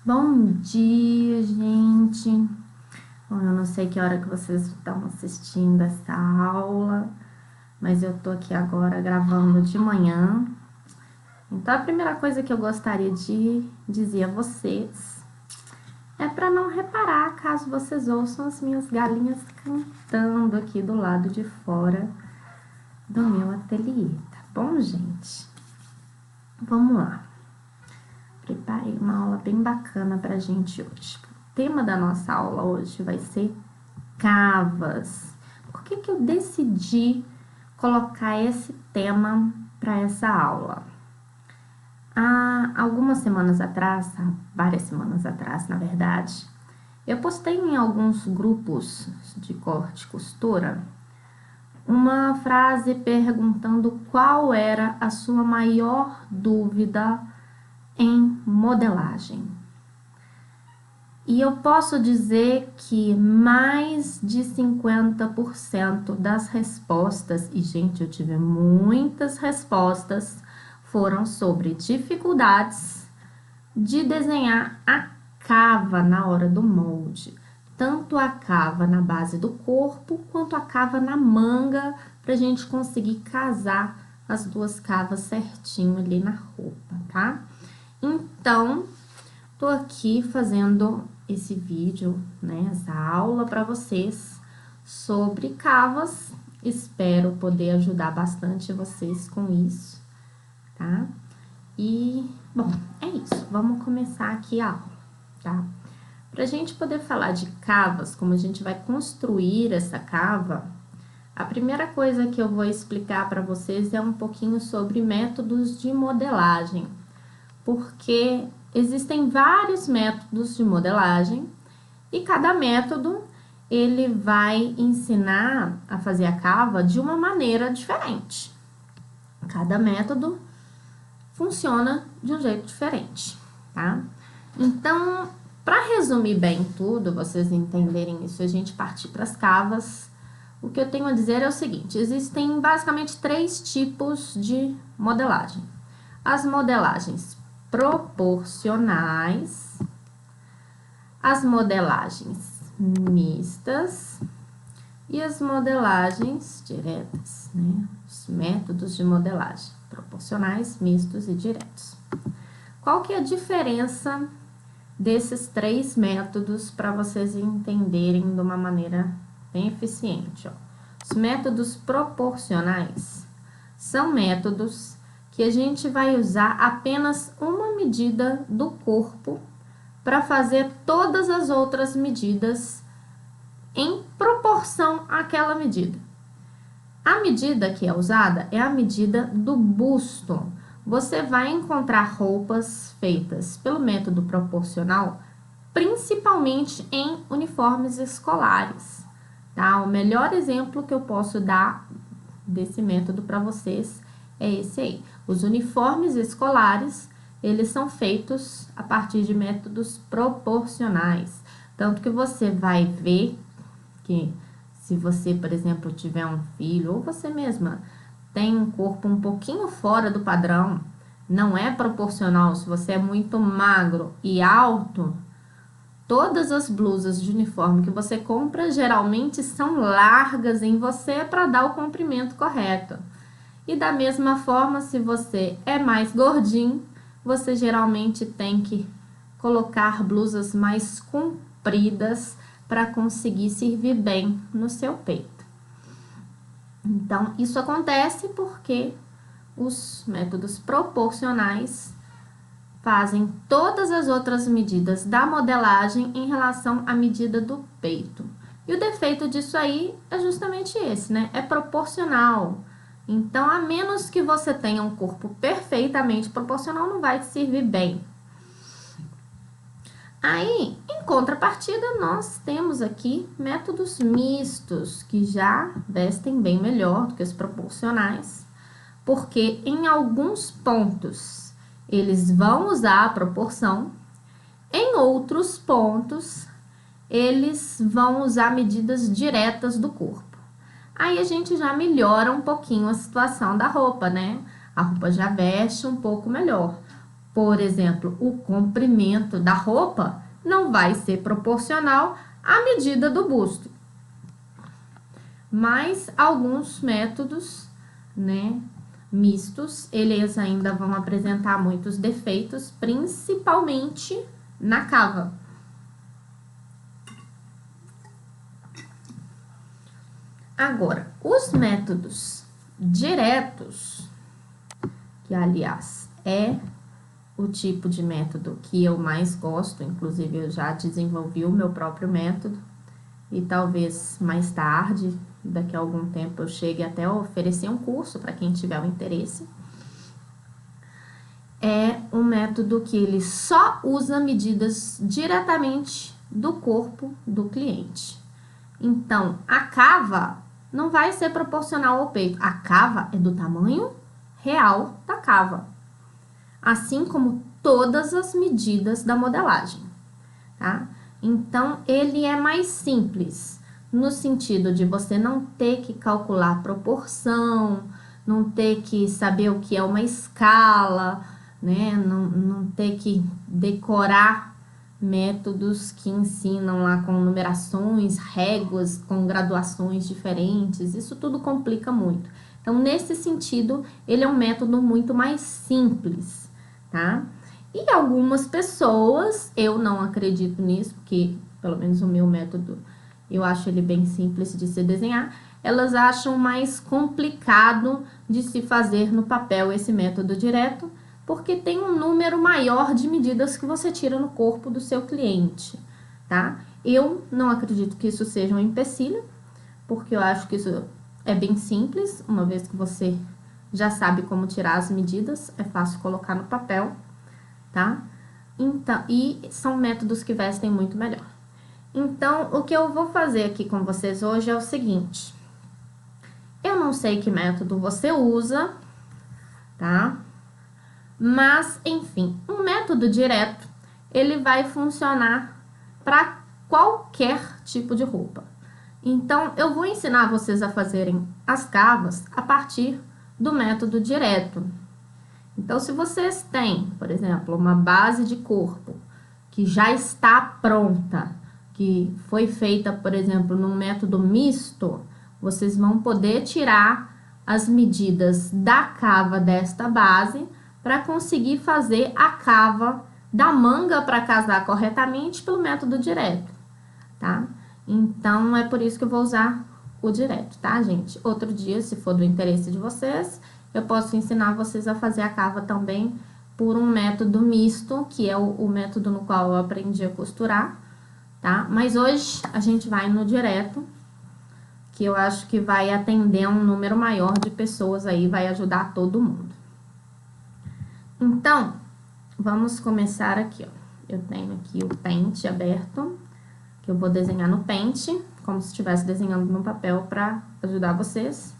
Bom dia, gente. Bom, eu não sei que hora que vocês estão assistindo essa aula, mas eu tô aqui agora gravando de manhã. Então, a primeira coisa que eu gostaria de dizer a vocês é para não reparar caso vocês ouçam as minhas galinhas cantando aqui do lado de fora do meu ateliê, tá bom, gente? Vamos lá. Preparei uma aula bem bacana pra gente hoje. O tema da nossa aula hoje vai ser cavas. Por que eu decidi colocar esse tema para essa aula? Há algumas semanas atrás, várias semanas atrás, na verdade, eu postei em alguns grupos de corte e costura uma frase perguntando qual era a sua maior dúvida em modelagem. E eu posso dizer que mais de 50% das respostas, e gente, eu tive muitas respostas, foram sobre dificuldades de desenhar a cava na hora do molde. Tanto a cava na base do corpo, quanto a cava na manga, pra gente conseguir casar as duas cavas certinho ali na roupa, tá? Então, tô aqui fazendo esse vídeo, né, essa aula para vocês sobre cavas. Espero poder ajudar bastante vocês com isso, tá? E, bom, é isso. Vamos começar aqui a aula, tá? Pra gente poder falar de cavas, como a gente vai construir essa cava, a primeira coisa que eu vou explicar para vocês é um pouquinho sobre métodos de modelagem, porque existem vários métodos de modelagem e cada método ele vai ensinar a fazer a cava de uma maneira diferente. Cada método funciona de um jeito diferente, tá? Então, para resumir bem tudo, vocês entenderem isso, a gente partir para as cavas, o que eu tenho a dizer é o seguinte: existem basicamente 3 tipos de modelagem. As modelagens proporcionais, as modelagens mistas e as modelagens diretas, né? Os métodos de modelagem proporcionais, mistos e diretos. Qual que é a diferença desses 3 métodos para vocês entenderem de uma maneira bem eficiente? Ó. Os métodos proporcionais são métodos que a gente vai usar apenas uma medida do corpo para fazer todas as outras medidas em proporção àquela medida. A medida que é usada é a medida do busto. Você vai encontrar roupas feitas pelo método proporcional, principalmente em uniformes escolares, tá? O melhor exemplo que eu posso dar desse método para vocês é esse aí. Os uniformes escolares, eles são feitos a partir de métodos proporcionais. Tanto que você vai ver que se você, por exemplo, tiver um filho, ou você mesma tem um corpo um pouquinho fora do padrão, não é proporcional, se você é muito magro e alto, todas as blusas de uniforme que você compra geralmente são largas em você para dar o comprimento correto. E da mesma forma, se você é mais gordinho, você geralmente tem que colocar blusas mais compridas para conseguir servir bem no seu peito. Então, isso acontece porque os métodos proporcionais fazem todas as outras medidas da modelagem em relação à medida do peito. E o defeito disso aí é justamente esse, né? É proporcional. Então, a menos que você tenha um corpo perfeitamente proporcional, não vai te servir bem. Aí, em contrapartida, nós temos aqui métodos mistos, que já vestem bem melhor do que os proporcionais, porque em alguns pontos eles vão usar a proporção, em outros pontos eles vão usar medidas diretas do corpo. Aí a gente já melhora um pouquinho a situação da roupa, né? A roupa já veste um pouco melhor. Por exemplo, o comprimento da roupa não vai ser proporcional à medida do busto. Mas alguns métodos, né, mistos, eles ainda vão apresentar muitos defeitos, principalmente na cava. Agora, os métodos diretos, que aliás é o tipo de método que eu mais gosto, inclusive eu já desenvolvi o meu próprio método, e talvez mais tarde, daqui a algum tempo, eu chegue até a oferecer um curso para quem tiver o interesse. É um método que ele só usa medidas diretamente do corpo do cliente. Então, a cava não vai ser proporcional ao peito. A cava é do tamanho real da cava, assim como todas as medidas da modelagem, tá? Então, ele é mais simples, no sentido de você não ter que calcular proporção, não ter que saber o que é uma escala, né? Não ter que decorar métodos que ensinam lá com numerações, réguas, com graduações diferentes, isso tudo complica muito. Então, nesse sentido, ele é um método muito mais simples, tá? E algumas pessoas, eu não acredito nisso, porque pelo menos o meu método, eu acho ele bem simples de se desenhar, elas acham mais complicado de se fazer no papel esse método direto, porque tem um número maior de medidas que você tira no corpo do seu cliente, tá? Eu não acredito que isso seja um empecilho, porque eu acho que isso é bem simples, uma vez que você já sabe como tirar as medidas, é fácil colocar no papel, tá? Então, e são métodos que vestem muito melhor. Então, o que eu vou fazer aqui com vocês hoje é o seguinte. Eu não sei que método você usa, tá? Mas, enfim, um método direto, ele vai funcionar para qualquer tipo de roupa. Então, eu vou ensinar vocês a fazerem as cavas a partir do método direto. Então, se vocês têm, por exemplo, uma base de corpo que já está pronta, que foi feita, por exemplo, num método misto, vocês vão poder tirar as medidas da cava desta base para conseguir fazer a cava da manga para casar corretamente pelo método direto, tá? Então, é por isso que eu vou usar o direto, tá, gente? Outro dia, se for do interesse de vocês, eu posso ensinar vocês a fazer a cava também por um método misto, que é o método no qual eu aprendi a costurar, tá? Mas hoje a gente vai no direto, que eu acho que vai atender um número maior de pessoas aí, vai ajudar todo mundo. Então, vamos começar aqui, ó. Eu tenho aqui o pente aberto, que eu vou desenhar no pente, como se estivesse desenhando no papel para ajudar vocês.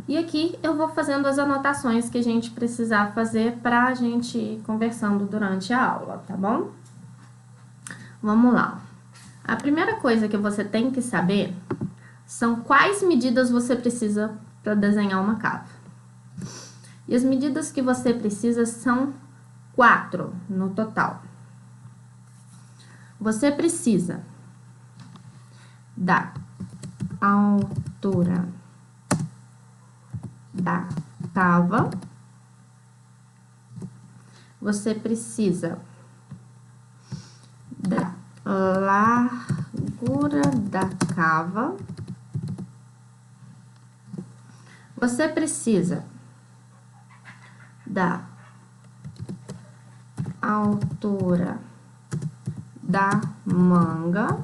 E aqui eu vou fazendo as anotações que a gente precisar fazer para a gente ir conversando durante a aula, tá bom? Vamos lá. A primeira coisa que você tem que saber são quais medidas você precisa para desenhar uma cava. E as medidas que você precisa são 4 no total. Você precisa da altura da cava, você precisa da largura da cava, você precisa da altura da manga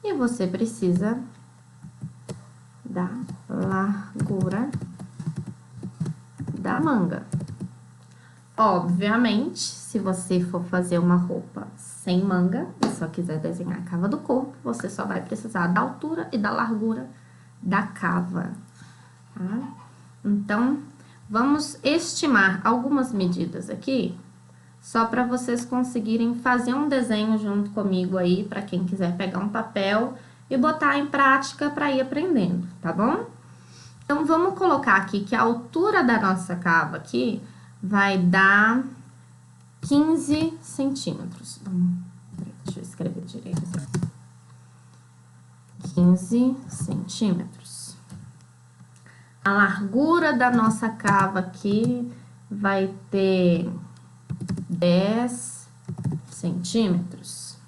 e você precisa da largura da manga. Obviamente, se você for fazer uma roupa sem manga e só quiser desenhar a cava do corpo, você só vai precisar da altura e da largura da cava, tá? Então, vamos estimar algumas medidas aqui, só para vocês conseguirem fazer um desenho junto comigo aí, para quem quiser pegar um papel e botar em prática para ir aprendendo, tá bom? Então, vamos colocar aqui que a altura da nossa cava aqui vai dar 15 centímetros. Deixa eu escrever direito. 15 centímetros. A largura da nossa cava aqui vai ter 10 centímetros.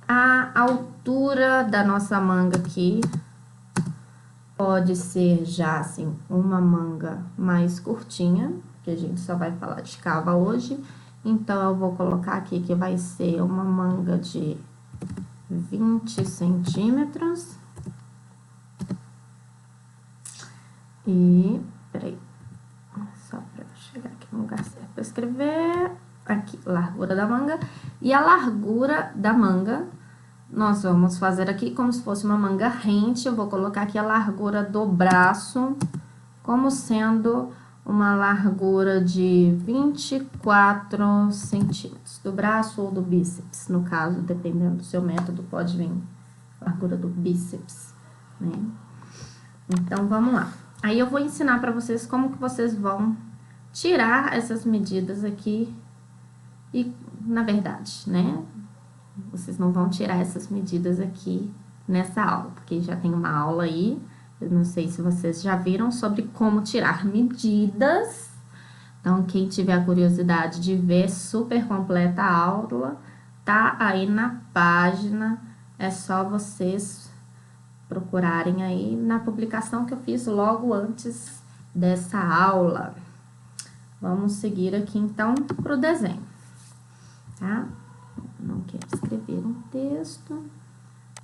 A altura da nossa manga aqui pode ser já, assim, uma manga mais curtinha, que a gente só vai falar de cava hoje. Então, eu vou colocar aqui que vai ser uma manga de 20 centímetros. E, peraí, só pra eu chegar aqui no lugar certo pra escrever. Aqui, largura da manga. E a largura da manga, nós vamos fazer aqui como se fosse uma manga rente. Eu vou colocar aqui a largura do braço como sendo uma largura de 24 centímetros. Do braço ou do bíceps, no caso, dependendo do seu método, pode vir a largura do bíceps, né? Então, vamos lá. Aí, eu vou ensinar pra vocês como que vocês vão tirar essas medidas aqui. E, na verdade, né, vocês não vão tirar essas medidas aqui nessa aula, porque já tem uma aula aí, eu não sei se vocês já viram, sobre como tirar medidas. Então, quem tiver a curiosidade de ver super completa a aula, tá aí na página, é só vocês procurarem aí na publicação que eu fiz logo antes dessa aula. Vamos seguir aqui, então, pro desenho, tá? Não quero escrever um texto.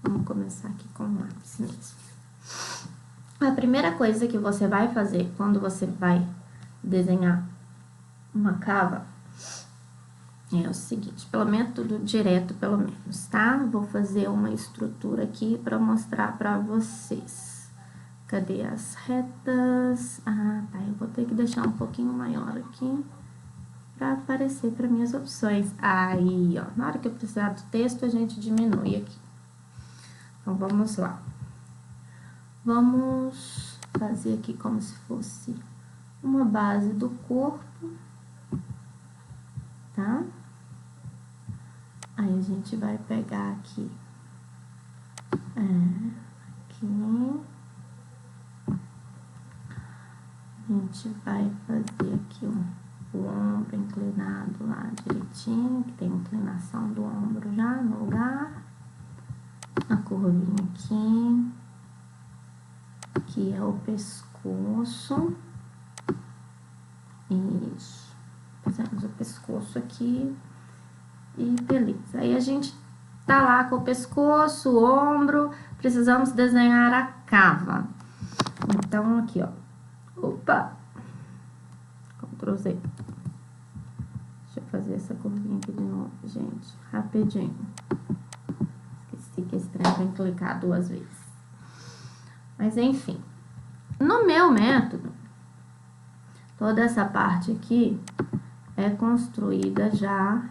Vamos começar aqui com o lápis mesmo. A primeira coisa que você vai fazer quando você vai desenhar uma cava é o seguinte, pelo método direto, pelo menos, tá? Vou fazer uma estrutura aqui para mostrar para vocês. Cadê as retas? Ah, tá, eu vou ter que deixar um pouquinho maior aqui para aparecer para minhas opções. Aí, ó, na hora que eu precisar do texto, a gente diminui aqui. Então, vamos lá. Vamos fazer aqui como se fosse uma base do corpo, tá? Aí, a gente vai pegar aqui, aqui. A gente vai fazer aqui o ombro inclinado lá direitinho, que tem inclinação do ombro já no lugar. A curvinha aqui, que é o pescoço. Isso. Fizemos o pescoço aqui e beleza. Aí, a gente tá lá com o pescoço, o ombro, precisamos desenhar a cava. Então, aqui, ó. Opa! Ctrl Z. Deixa eu fazer essa curvinha aqui de novo, gente. Rapidinho. Esqueci que esse trem tem que clicar 2 vezes. Mas, enfim. No meu método, toda essa parte aqui é construída já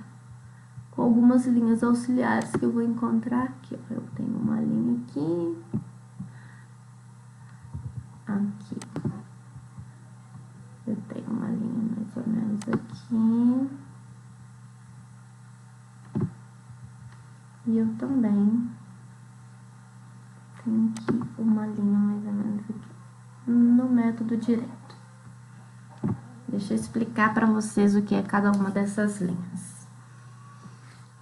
com algumas linhas auxiliares que eu vou encontrar aqui. Ó. Eu tenho uma linha aqui. Aqui. Eu tenho uma linha mais ou menos aqui. E eu também tenho aqui uma linha mais ou menos aqui. No método direto. Deixa eu explicar para vocês o que é cada uma dessas linhas.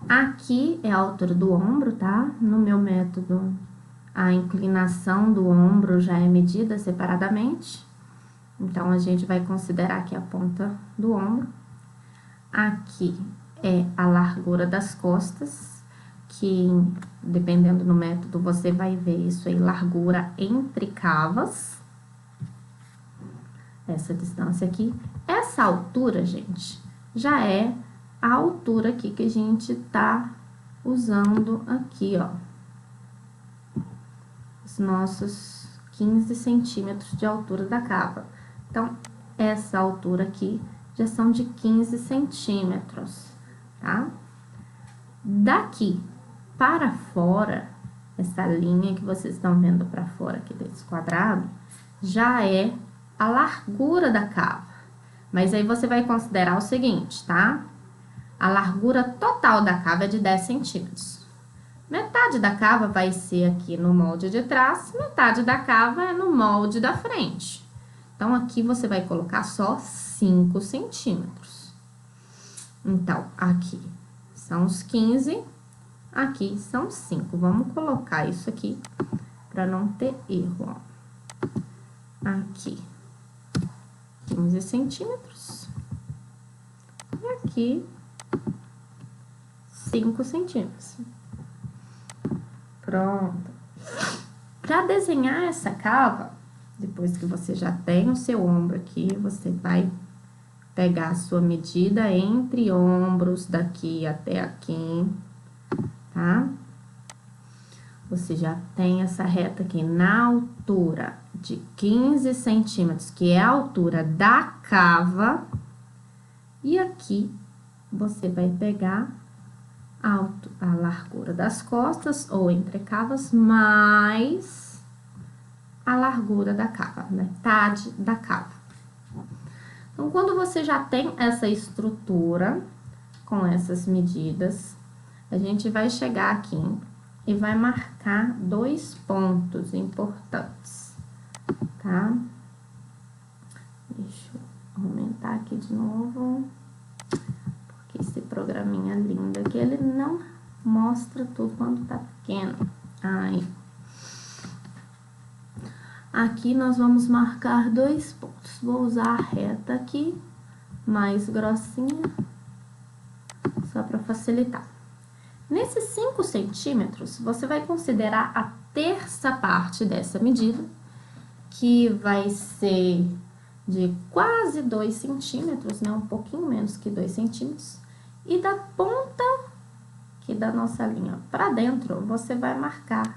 Aqui é a altura do ombro, tá? No meu método, a inclinação do ombro já é medida separadamente. Então, a gente vai considerar aqui a ponta do ombro. Aqui é a largura das costas, que, dependendo do método, você vai ver isso aí, largura entre cavas. Essa distância aqui. Essa altura, gente, já é a altura aqui que a gente tá usando aqui, ó. Os nossos 15 centímetros de altura da cava. Então, essa altura aqui já são de 15 centímetros, tá? Daqui para fora, essa linha que vocês estão vendo para fora aqui desse quadrado, já é a largura da cava. Mas aí você vai considerar o seguinte, tá? A largura total da cava é de 10 centímetros. Metade da cava vai ser aqui no molde de trás, metade da cava é no molde da frente. Então, aqui você vai colocar só 5 centímetros. Então, aqui são os 15, aqui são 5. Vamos colocar isso aqui para não ter erro, ó. Aqui, 15 centímetros. E aqui, 5 centímetros. Pronto. Para desenhar essa cava, depois que você já tem o seu ombro aqui, você vai pegar a sua medida entre ombros daqui até aqui, tá? Você já tem essa reta aqui na altura de 15 centímetros, que é a altura da cava. E aqui, você vai pegar a largura das costas, ou entrecavas, mais a largura da cava, metade da cava. Então, quando você já tem essa estrutura, com essas medidas, a gente vai chegar aqui e vai marcar 2 pontos importantes, tá? Deixa eu aumentar aqui de novo, porque esse programinha lindo aqui, ele não mostra tudo quando tá pequeno. Aí. Aqui nós vamos marcar 2 pontos. Vou usar a reta aqui, mais grossinha, só para facilitar. Nesses 5 centímetros, você vai considerar a terça parte dessa medida, que vai ser de quase 2 centímetros, né? Um pouquinho menos que 2 centímetros. E da ponta aqui da nossa linha para dentro, você vai marcar.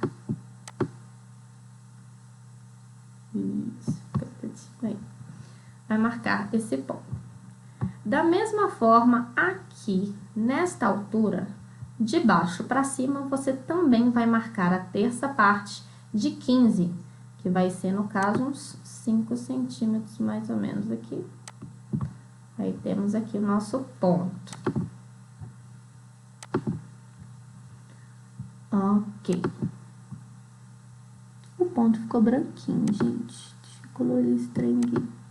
Isso, aí. Vai marcar esse ponto. Da mesma forma, aqui, nesta altura, de baixo para cima, você também vai marcar a terça parte de 15, que vai ser, no caso, uns 5 centímetros mais ou menos aqui. Aí, temos aqui o nosso ponto. Ok. O ponto ficou branquinho, gente. Deixa eu colorir esse trem aqui.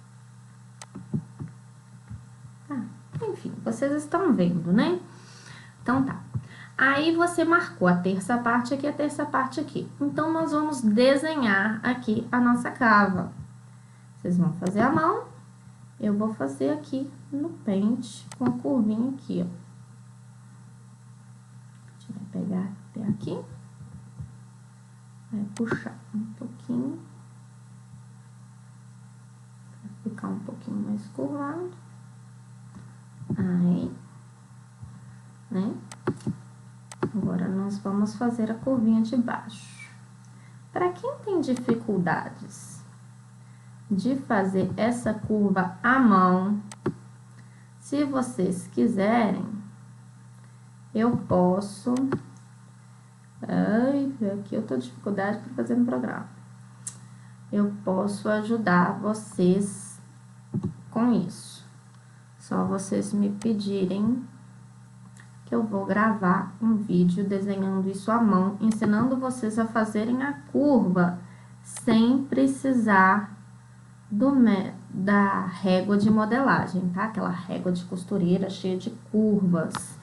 Enfim, vocês estão vendo, né? Então, tá. Aí, você marcou a terça parte aqui, a terça parte aqui. Então, nós vamos desenhar aqui a nossa cava. Vocês vão fazer a mão, eu vou fazer aqui no pente, com a curvinha aqui, ó. A gente vai pegar até aqui. Vai puxar um pouquinho. Vai ficar um pouquinho mais curvado. Aí, né? Agora, nós vamos fazer a curvinha de baixo. Para quem tem dificuldades de fazer essa curva à mão, se vocês quiserem, eu posso... Ai, aqui eu tô com dificuldade para fazer no programa. Eu posso ajudar vocês com isso. Só vocês me pedirem que eu vou gravar um vídeo desenhando isso à mão, ensinando vocês a fazerem a curva sem precisar da régua de modelagem, tá? Aquela régua de costureira cheia de curvas.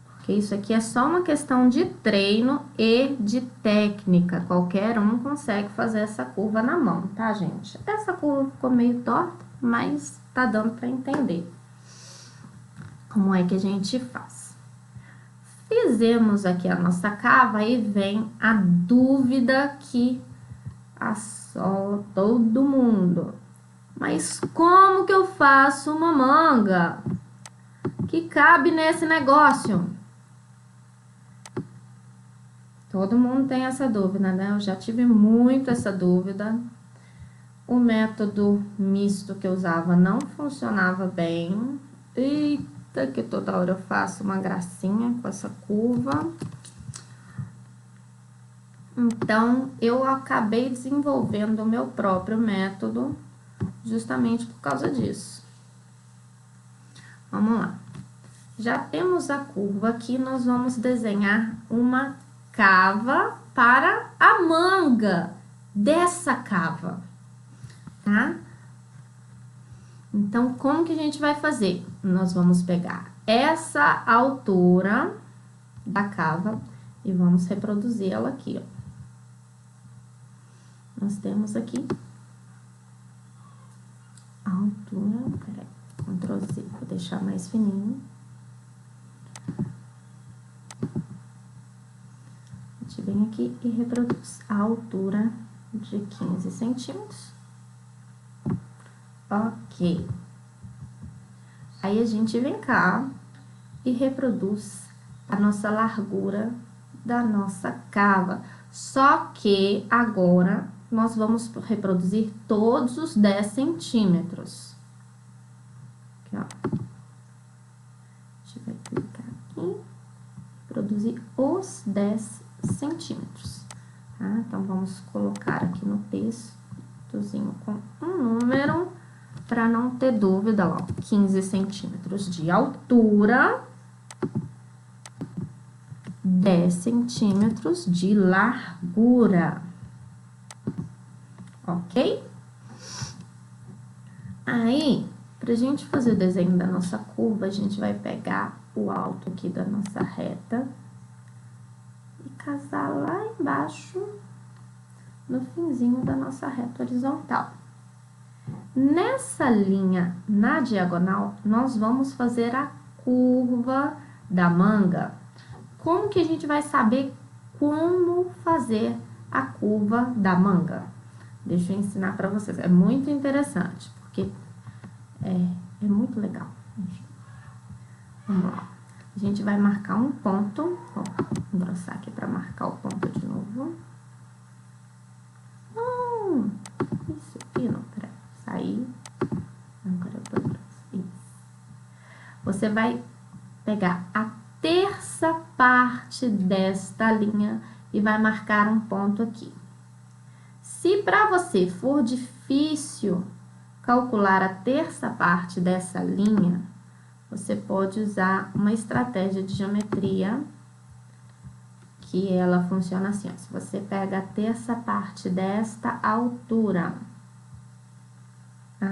Porque isso aqui é só uma questão de treino e de técnica. Qualquer um consegue fazer essa curva na mão, tá, gente? Essa curva ficou meio torta, mas tá dando para entender como é que a gente faz. Fizemos aqui a nossa cava e vem a dúvida que assola todo mundo. Mas como que eu faço uma manga que cabe nesse negócio? Todo mundo tem essa dúvida, né? Eu já tive muito essa dúvida. O método misto que eu usava não funcionava bem. Eita, que toda hora eu faço uma gracinha com essa curva. Então, eu acabei desenvolvendo o meu próprio método, justamente por causa disso. Vamos lá. Já temos a curva aqui, nós vamos desenhar uma cava para a manga dessa cava, tá? Então, como que a gente vai fazer? Nós vamos pegar essa altura da cava e vamos reproduzir ela aqui, ó. Nós temos aqui a altura, peraí, Ctrl Z, vou deixar mais fininho. A gente vem aqui e reproduz a altura de 15 centímetros. Ok. Aí a gente vem cá e reproduz a nossa largura da nossa cava. Só que agora nós vamos reproduzir todos os 10 centímetros. Aqui, ó. A gente vai clicar aqui, produzir os 10 centímetros, tá? Então, vamos colocar aqui no textozinho com um número, para não ter dúvida, ó, 15 centímetros de altura, 10 centímetros de largura, ok? Aí, pra gente fazer o desenho da nossa curva, a gente vai pegar o alto aqui da nossa reta e casar lá embaixo, no finzinho da nossa reta horizontal. Nessa linha, na diagonal, nós vamos fazer a curva da manga. Como que a gente vai saber como fazer a curva da manga? Deixa eu ensinar para vocês. É muito interessante, porque é muito legal. Enfim. Vamos lá. A gente vai marcar um ponto. Ó, vou engrossar aqui para marcar o ponto de novo. Isso aqui não, peraí. Sair. Agora eu tô grossa. Isso. Você vai pegar a terça parte desta linha e vai marcar um ponto aqui. Se para você for difícil calcular a terça parte dessa linha, você pode usar uma estratégia de geometria, que ela funciona assim, ó. Se você pega a terça parte desta altura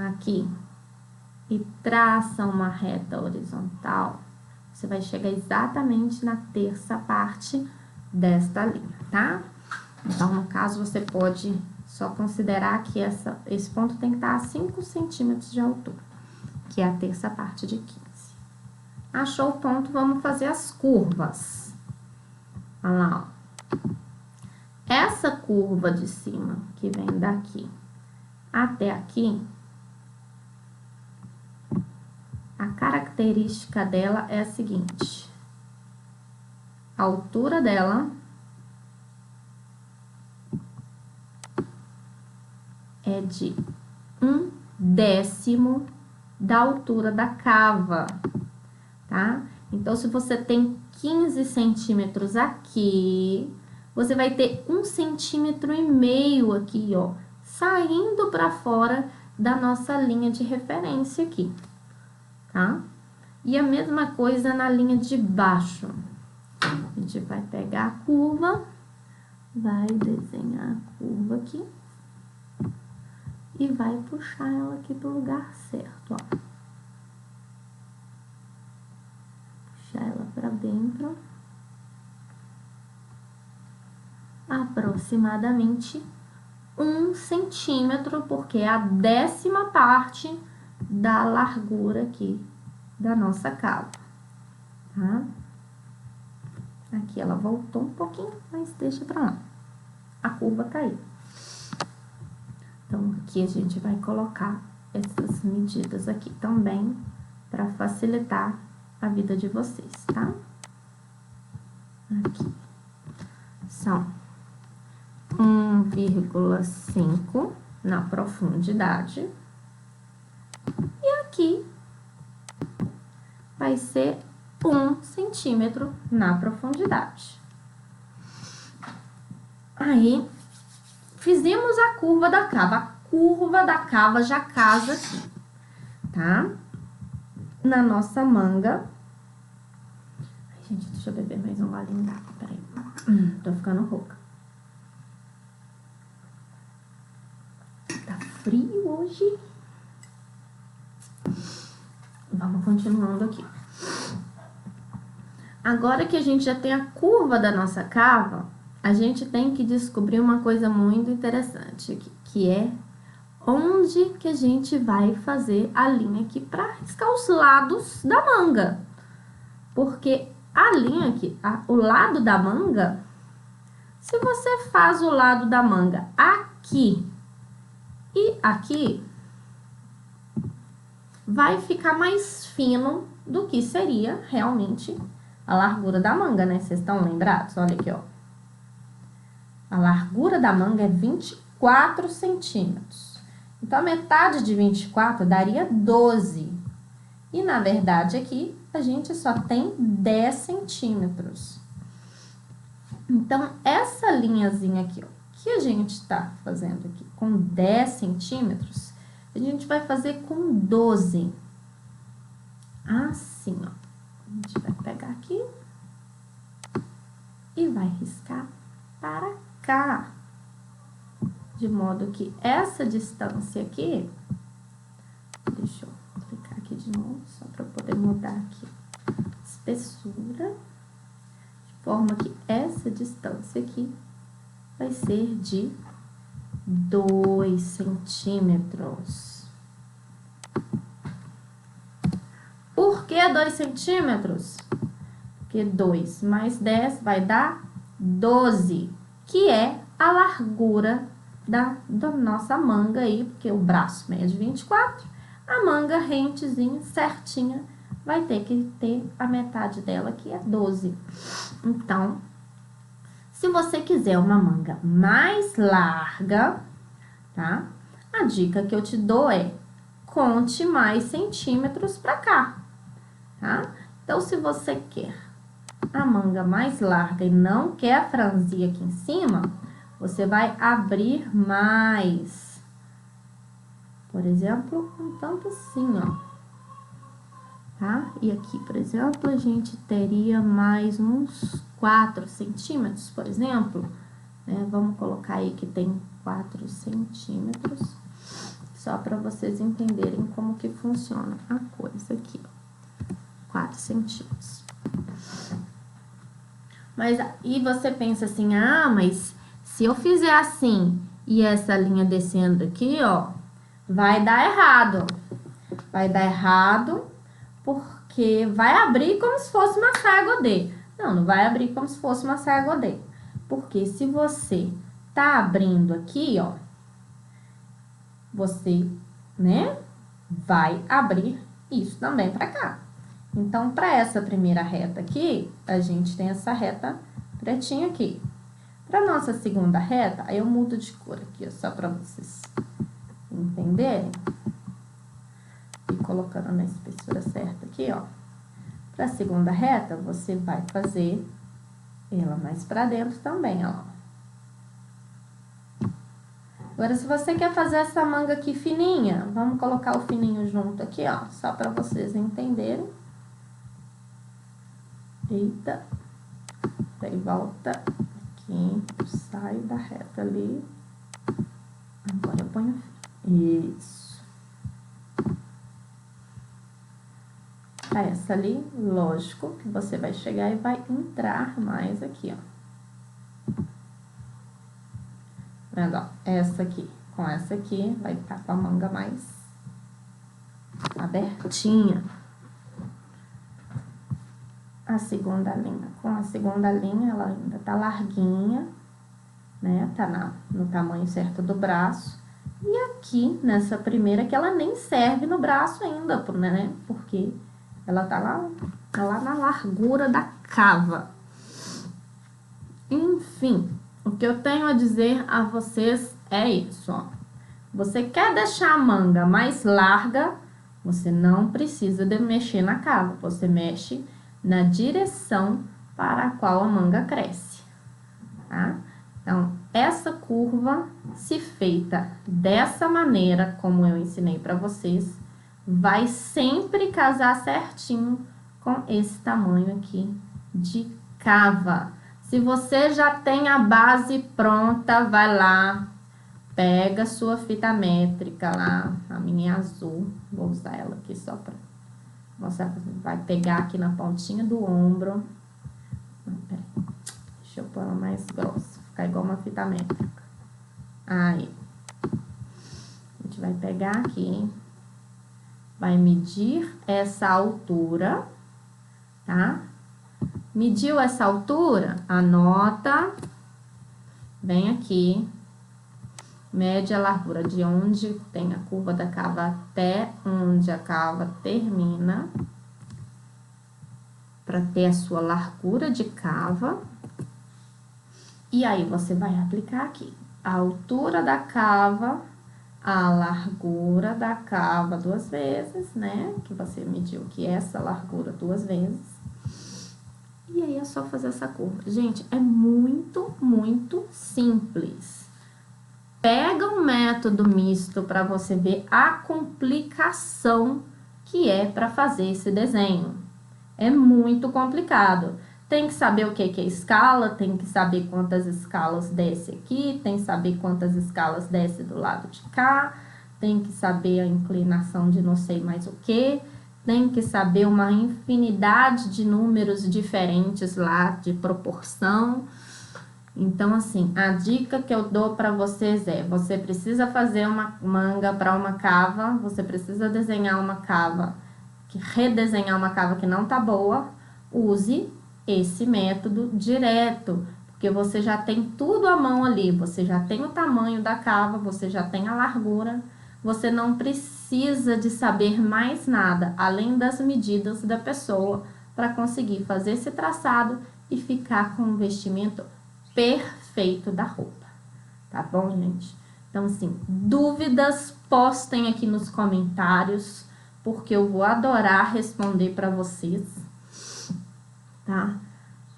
aqui e traça uma reta horizontal, você vai chegar exatamente na terça parte desta linha, tá? Então, no caso, você pode só considerar que esse ponto tem que estar a 5 centímetros de altura, que é a terça parte de 15. Achou o ponto, vamos fazer as curvas. Olha lá, ó. Essa curva de cima, que vem daqui até aqui, a característica dela é a seguinte: a altura dela é de 1/10 da altura da cava, tá? Então, se você tem 15 centímetros aqui, você vai ter 1,5 centímetro aqui, ó, saindo para fora da nossa linha de referência aqui, tá? E a mesma coisa na linha de baixo. A gente vai pegar a curva, vai desenhar a curva aqui e vai puxar ela aqui pro lugar certo, ó. Puxar ela para dentro. Aproximadamente 1 centímetro, porque é a 10ª parte da largura aqui da nossa cava, tá? Aqui ela voltou um pouquinho, mas deixa pra lá. A curva tá aí. Então, aqui a gente vai colocar essas medidas aqui também, para facilitar a vida de vocês, tá? Aqui. São 1,5 na profundidade. E aqui vai ser 1 centímetro na profundidade. Aí, fizemos a curva da cava. curva da cava já casa aqui, tá? Na nossa manga. Ai, gente, deixa eu beber mais um golinho d'água, peraí. Tô ficando rouca. Tá frio hoje. Vamos continuando aqui. Agora que a gente já tem a curva da nossa cava, a gente tem que descobrir uma coisa muito interessante aqui, que é onde que a gente vai fazer a linha aqui para riscar os lados da manga. Porque a linha aqui, o lado da manga, se você faz o lado da manga aqui e aqui, vai ficar mais fino do que seria realmente a largura da manga, né? Vocês estão lembrados? Olha aqui, ó. A largura da manga é 24 centímetros. Então, a metade de 24 daria 12. E, na verdade, aqui, a gente só tem 10 centímetros. Então, essa linhazinha aqui, ó, que a gente tá fazendo aqui com 10 centímetros, a gente vai fazer com 12. Assim, ó. A gente vai pegar aqui e vai riscar para cá. De modo que essa distância aqui, deixa eu clicar aqui de novo, só para poder mudar aqui a espessura, de forma que essa distância aqui vai ser de 2 centímetros. Por que 2 centímetros? Porque 2 mais 10 vai dar 12, que é a largura da nossa manga aí, porque o braço mede 24, a manga rentezinha, certinha, vai ter que ter a metade dela, que é 12. Então, se você quiser uma manga mais larga, tá? A dica que eu te dou é conte mais centímetros pra cá, tá? Então, se você quer a manga mais larga e não quer a franzia aqui em cima, você vai abrir mais. Por exemplo, um tanto assim, ó. Tá? E aqui, por exemplo, a gente teria mais uns 4 centímetros, por exemplo. Né? Vamos colocar aí que tem 4 centímetros. Só para vocês entenderem como que funciona a coisa aqui, ó. 4 centímetros. Mas, e você pensa assim, ah, mas se eu fizer assim e essa linha descendo aqui, ó, vai dar errado. Vai dar errado porque vai abrir como se fosse uma saia godê. Não, não vai abrir como se fosse uma saia godê. Porque se você tá abrindo aqui, ó, você, né, vai abrir isso também pra cá. Então, para essa primeira reta aqui, a gente tem essa reta pretinha aqui. Para nossa segunda reta, aí eu mudo de cor aqui, ó, só para vocês entenderem. E colocando na espessura certa aqui, ó. Para a segunda reta, você vai fazer ela mais para dentro também, ó. Agora, se você quer fazer essa manga aqui fininha, vamos colocar o fininho junto aqui, ó, só para vocês entenderem. Eita, daí volta aqui, saio da reta ali, agora eu ponho isso. Pra essa ali, lógico que você vai chegar e vai entrar mais aqui, ó. Vendo, ó, essa aqui com essa aqui vai ficar com a manga mais abertinha. A segunda linha, com a segunda linha, ela ainda tá larguinha, né? Tá no tamanho certo do braço. E aqui, nessa primeira, que ela nem serve no braço ainda, né? Porque ela tá lá na largura da cava. Enfim, o que eu tenho a dizer a vocês é isso, ó. Você quer deixar a manga mais larga, você não precisa de mexer na cava, você mexe na direção para a qual a manga cresce, tá? Então, essa curva, se feita dessa maneira, como eu ensinei para vocês, vai sempre casar certinho com esse tamanho aqui de cava. Se você já tem a base pronta, vai lá, pega sua fita métrica lá, a minha azul, vou usar ela aqui só para mostrar, vai pegar aqui na pontinha do ombro. Peraí, deixa eu pôr ela mais grossa, ficar igual uma fita métrica. Aí, a gente vai pegar aqui, vai medir essa altura, tá? Mediu essa altura, anota, vem aqui, mede a largura de onde tem a curva da cava até onde a cava termina, para ter a sua largura de cava. E aí, você vai aplicar aqui a altura da cava, a largura da cava 2 vezes, né? Que você mediu aqui essa largura 2 vezes. E aí, é só fazer essa curva. Gente, é muito, muito simples. Pega um método misto para você ver a complicação que é para fazer esse desenho. É muito complicado. Tem que saber o que é escala, tem que saber quantas escalas desce aqui, tem que saber quantas escalas desce do lado de cá, tem que saber a inclinação de não sei mais o que, tem que saber uma infinidade de números diferentes lá, de proporção. Então, assim, a dica que eu dou para vocês é, você precisa fazer uma manga para uma cava, você precisa desenhar uma cava, redesenhar uma cava que não tá boa, use esse método direto, porque você já tem tudo à mão ali, você já tem o tamanho da cava, você já tem a largura, você não precisa de saber mais nada, além das medidas da pessoa, para conseguir fazer esse traçado e ficar com o vestimento perfeito da roupa, tá bom, gente? Então, assim, dúvidas, postem aqui nos comentários, porque eu vou adorar responder para vocês, tá?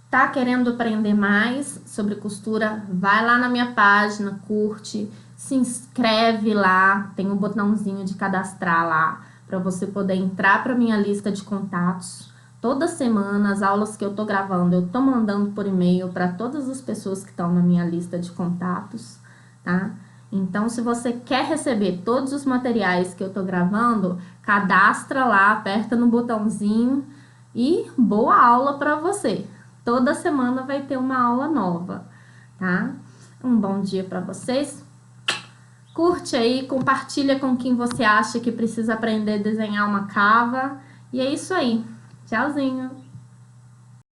Tá querendo aprender mais sobre costura? Vai lá na minha página, curte, se inscreve lá, tem um botãozinho de cadastrar lá, para você poder entrar para minha lista de contatos. Toda semana, as aulas que eu tô gravando, eu tô mandando por e-mail para todas as pessoas que estão na minha lista de contatos, tá? Então, se você quer receber todos os materiais que eu tô gravando, cadastra lá, aperta no botãozinho e boa aula para você. Toda semana vai ter uma aula nova, tá? Um bom dia para vocês. Curte aí, compartilha com quem você acha que precisa aprender a desenhar uma cava. E é isso aí. Tchauzinho!